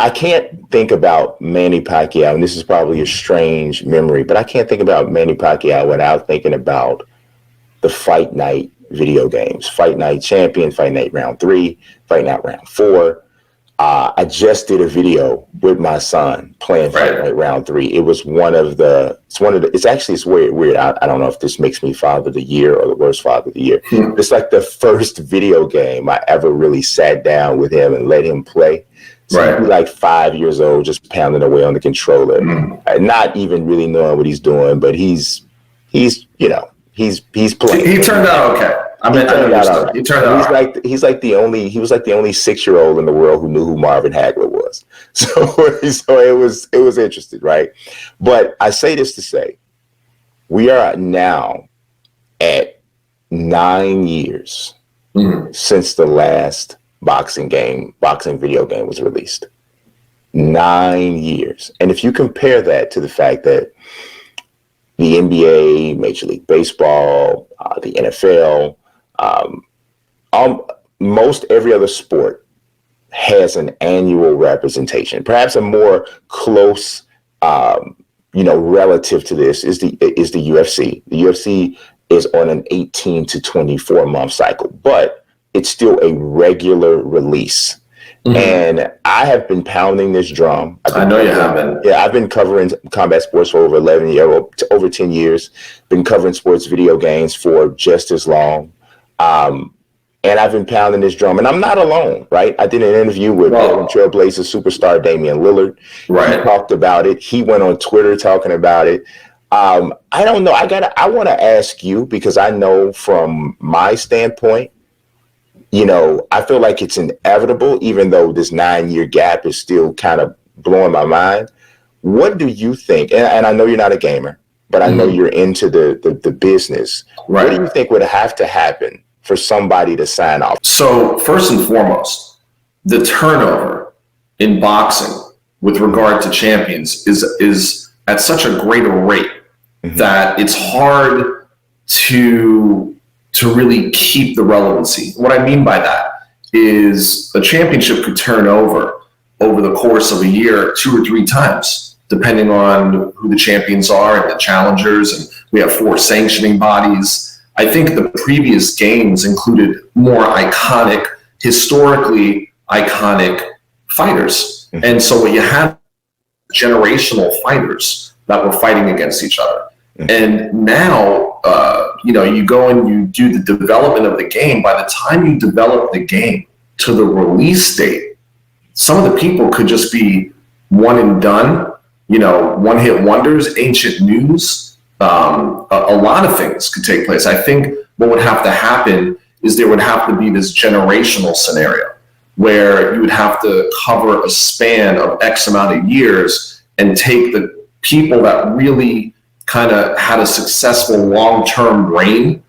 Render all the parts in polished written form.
I can't think about Manny Pacquiao, and this is probably a strange memory, but I can't think about Manny Pacquiao without thinking about the Fight Night video games. Fight Night Champion, Fight Night Round 3, Fight Night Round 4. I just did a video with my son playing Fight Night Round 3. It was it's weird. I don't know if this makes me Father of the Year or the worst Father of the Year. It's like the first video game I ever really sat down with him and let him play. So he'd be like 5 years old, just pounding away on the controller, not even really knowing what he's doing, but he's playing. He turned out okay. He was like the only 6-year-old in the world who knew who Marvin Hagler was. So it was interesting, right? But I say this to say, we are now at 9 years since the last boxing video game was released. 9 years. And if you compare that to the fact that the NBA, Major League Baseball, the NFL, most every other sport has an annual representation. Perhaps a more close, relative to this is the UFC. The UFC is on an 18 to 24 month cycle, but it's still a regular release. And I have been pounding this drum. I know you have been. Yeah, I've been covering combat sports for over 10 years. Been covering sports video games for just as long. And I've been pounding this drum, and I'm not alone, right? I did an interview with Trailblazer superstar Damian Lillard. Right. He talked about it. He went on Twitter talking about it. I don't know. I want to ask you, because I know from my standpoint, I feel like it's inevitable, even though this 9-year gap is still kind of blowing my mind. What do you think? And I know you're not a gamer, but I know you're into the business. Right. What do you think would have to happen for somebody to sign off? So first and foremost, the turnover in boxing with regard to champions is at such a greater rate that it's hard to really keep the relevancy. What I mean by that is a championship could turn over the course of a year 2 or 3 times, depending on who the champions are and the challengers. And we have 4 sanctioning bodies. I think the previous games included more historically iconic fighters. And so what you had, generational fighters that were fighting against each other. And now, you go and you do the development of the game. By the time you develop the game to the release date, some of the people could just be one and done, one-hit wonders, ancient news. A lot of things could take place. I think what would have to happen is there would have to be this generational scenario where you would have to cover a span of X amount of years and take the people that really kind of had a successful long-term reign,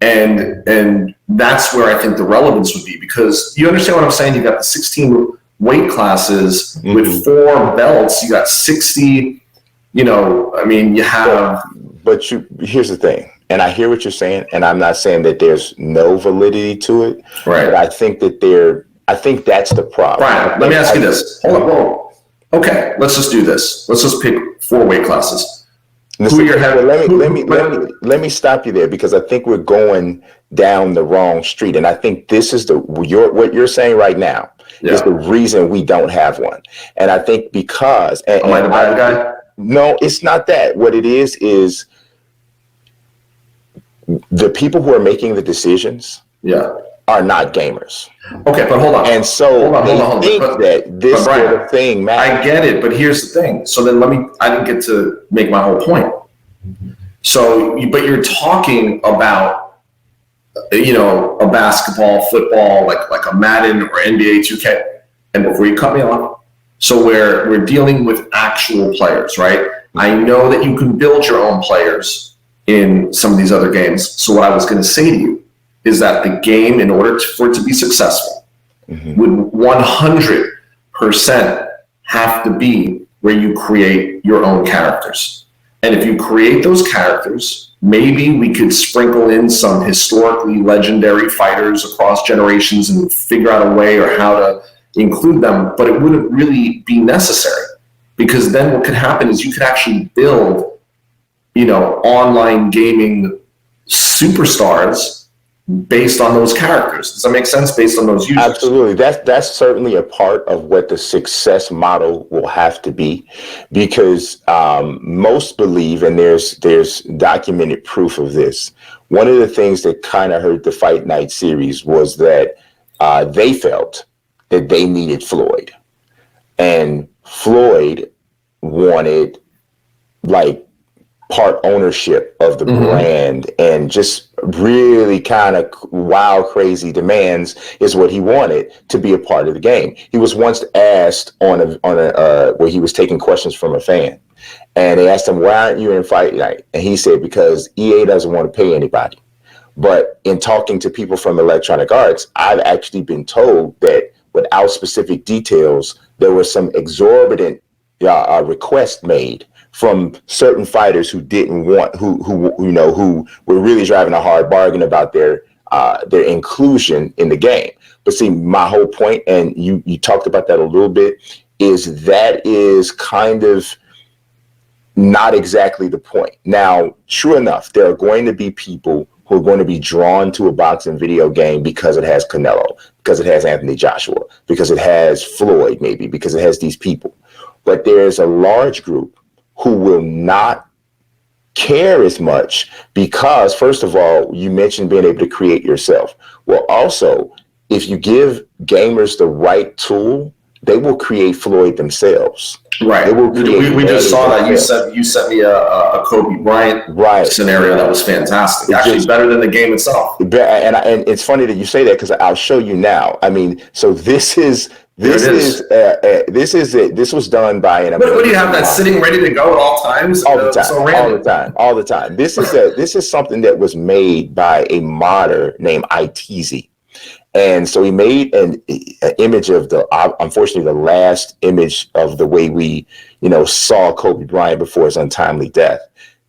and that's where I think the relevance would be, because you understand what I'm saying. You got the 16 weight classes with 4 belts. You got 60. You have. But here's the thing, and I hear what you're saying, and I'm not saying that there's no validity to it. Right. But I think that's the problem. Brian, let me ask you this. Hold on. Okay, let's just do this. Let's just pick 4 weight classes. Let me stop you there, because I think we're going down the wrong street, and I think this is what you're saying right now is the reason we don't have one. And I think because am I the bad guy? No, it's not that. What it is the people who are making the decisions are not gamers. Okay, but hold on. And so they think that this sort of thing matters. I get it, but here's the thing. So then I didn't get to make my whole point. So, but you're talking about, a basketball, football, like a Madden or NBA 2K. And before you cut me off, so we're dealing with actual players, right? I know that you can build your own players in some of these other games. So what I was going to say to you is that the game, in order for it to be successful, would 100% have to be where you create your own characters. And if you create those characters, maybe we could sprinkle in some historically legendary fighters across generations and figure out a way or how to include them, but it wouldn't really be necessary, because then what could happen is you could actually build, online gaming superstars based on those characters. Does that make sense? Based on those users? Absolutely. That's certainly a part of what the success model will have to be, because most believe, and there's documented proof of this. One of the things that kind of hurt the Fight Night series was that they felt that they needed Floyd, and Floyd wanted like part ownership of the brand, and just really kind of wild, crazy demands is what he wanted to be a part of the game. He was once asked on a where he was taking questions from a fan, and they asked him, "Why aren't you in Fight Night?" And he said, "Because EA doesn't want to pay anybody." But in talking to people from Electronic Arts, I've actually been told that without specific details, there was some exorbitant request made from certain fighters who didn't want, who were really driving a hard bargain about their inclusion in the game. But see, my whole point, and you talked about that a little bit, is that is kind of not exactly the point. Now, true enough, there are going to be people who are going to be drawn to a boxing video game because it has Canelo, because it has Anthony Joshua, because it has Floyd, maybe because it has these people. But there's a large group who will not care as much because, first of all, you mentioned being able to create yourself. Well, also, if you give gamers the right tool, they will create Floyd themselves. Right. They will create we just saw that. You sent me a Kobe Bryant scenario that was fantastic. Actually, better than the game itself. And it's funny that you say that, because I'll show you now. I mean, so this was done by an. What do you have that sitting ready to go at all times? All the time. This is something that was made by a modder named ITZ. And so he made an image of unfortunately, the last image of the way we, saw Kobe Bryant before his untimely death.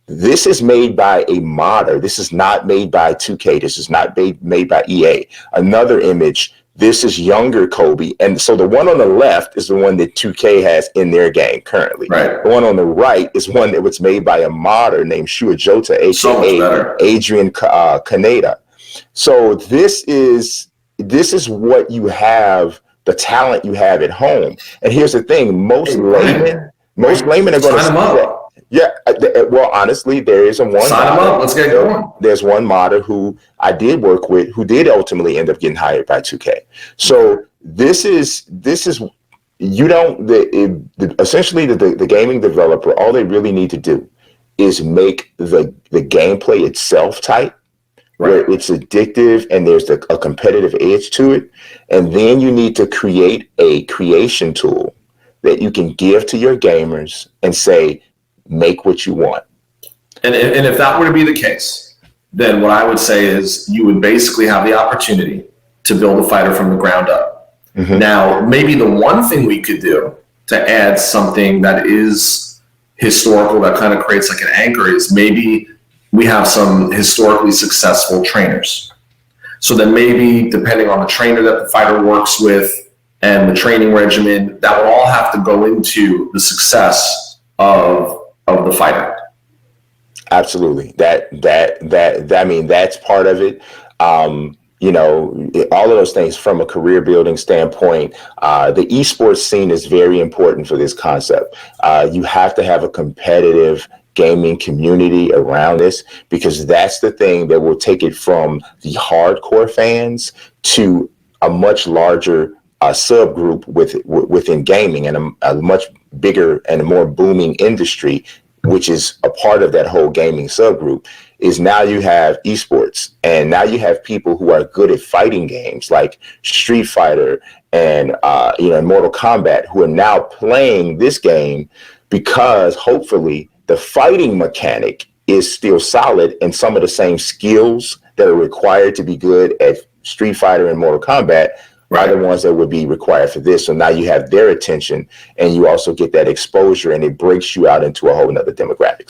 This is made by a modder. This is not made by 2K. This is not made by EA. Another image. This is younger Kobe. And so the one on the left is the one that 2K has in their game currently. Right. The one on the right is one that was made by a modder named Shua Jota, aka Adrian Kaneda. So this is what you have, the talent you have at home. And here's the thing: most laymen are going to see that. Yeah. Well, honestly, there is one. Sign them up. Let's get going. There's one modder who I did work with who did ultimately end up getting hired by 2K. So this is essentially the gaming developer, all they really need to do is make the gameplay itself tight, where it's addictive and there's a competitive edge to it. And then you need to create a creation tool that you can give to your gamers and say, make what you want. And if that were to be the case, then what I would say is you would basically have the opportunity to build a fighter from the ground up. Mm-hmm. Now, maybe the one thing we could do to add something that is historical, that kind of creates like an anchor, is maybe we have some historically successful trainers. So then maybe depending on the trainer that the fighter works with and the training regimen, that would all have to go into the success of the fighter. Absolutely. I mean, that's part of it. All of those things from a career building standpoint. The esports scene is very important for this concept. You have to have a competitive gaming community around this, because that's the thing that will take it from the hardcore fans to a much larger subgroup within gaming, and a much bigger and a more booming industry, which is a part of that whole gaming subgroup. Is now you have esports, and now you have people who are good at fighting games like Street Fighter and Mortal Kombat, who are now playing this game because hopefully the fighting mechanic is still solid, and some of the same skills that are required to be good at Street Fighter and Mortal Kombat are the ones that would be required for this. So now you have their attention, and you also get that exposure, and it breaks you out into a whole nother demographic.